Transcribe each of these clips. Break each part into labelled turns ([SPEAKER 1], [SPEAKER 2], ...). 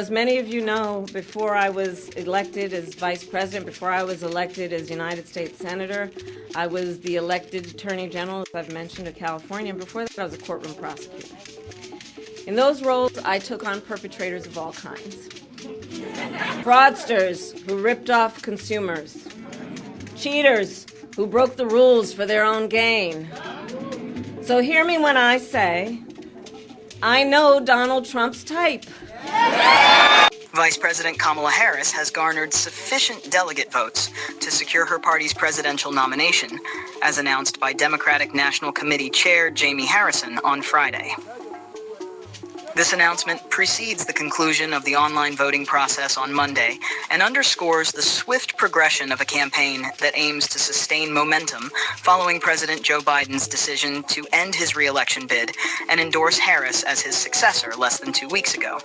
[SPEAKER 1] as many of you know, before I was elected as Vice President, before I was elected as United States Senator, I was the elected Attorney General, as I've mentioned, of California, and before that I was a courtroom prosecutor. In those roles, I took on perpetrators of all kinds. Fraudsters who ripped off consumers. Cheaters who broke the rules for their own gain. So hear me when I say, I know Donald Trump's type.
[SPEAKER 2] Vice President Kamala Harris has garnered sufficient delegate votes to secure her party's presidential nomination, as announced by Democratic National Committee Chair Jamie Harrison on Friday. This announcement precedes the conclusion of the online voting process on Monday and underscores the swift progression of a campaign that aims to sustain momentum following President Joe Biden's decision to end his re-election bid and endorse Harris as his successor less than 2 weeks ago.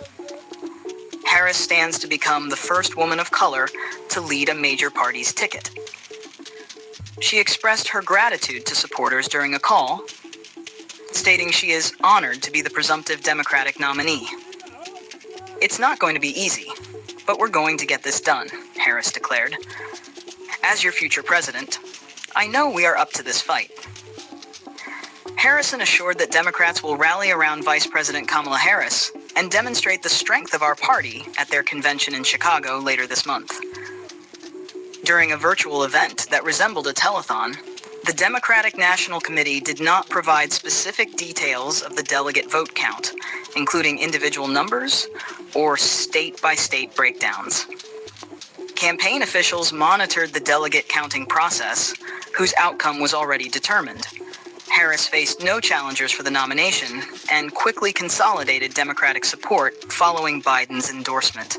[SPEAKER 2] Harris stands to become the first woman of color to lead a major party's ticket. She expressed her gratitude to supporters during a call, stating she is honored to be the presumptive Democratic nominee. "It's not going to be easy, but we're going to get this done," Harris declared. "As your future president, I know we are up to this fight." Harrison assured that Democrats will rally around Vice President Kamala Harris and demonstrate the strength of our party at their convention in Chicago later this month. During a virtual event that resembled a telethon, the Democratic National Committee did not provide specific details of the delegate vote count, including individual numbers or state-by-state breakdowns. Campaign officials monitored the delegate counting process, whose outcome was already determined. Harris faced no challengers for the nomination and quickly consolidated Democratic support following Biden's endorsement.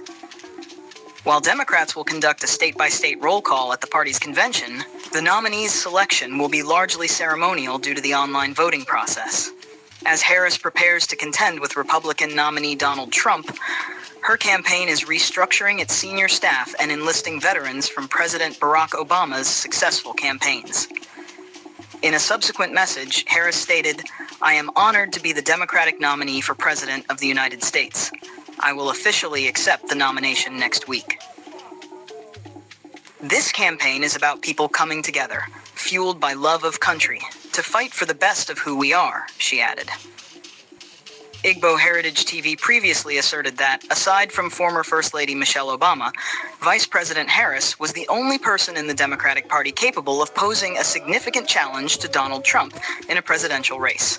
[SPEAKER 2] While Democrats will conduct a state-by-state roll call at the party's convention, the nominee's selection will be largely ceremonial due to the online voting process. As Harris prepares to contend with Republican nominee Donald Trump, her campaign is restructuring its senior staff and enlisting veterans from President Barack Obama's successful campaigns. In a subsequent message, Harris stated, "I am honored to be the Democratic nominee for President of the United States. I will officially accept the nomination next week." This campaign is about people coming together, fueled by love of country, to fight for the best of who we are, she added. Igbo Heritage TV previously asserted that, aside from former First Lady Michelle Obama, Vice President Harris was the only person in the Democratic Party capable of posing a significant challenge to Donald Trump in a presidential race.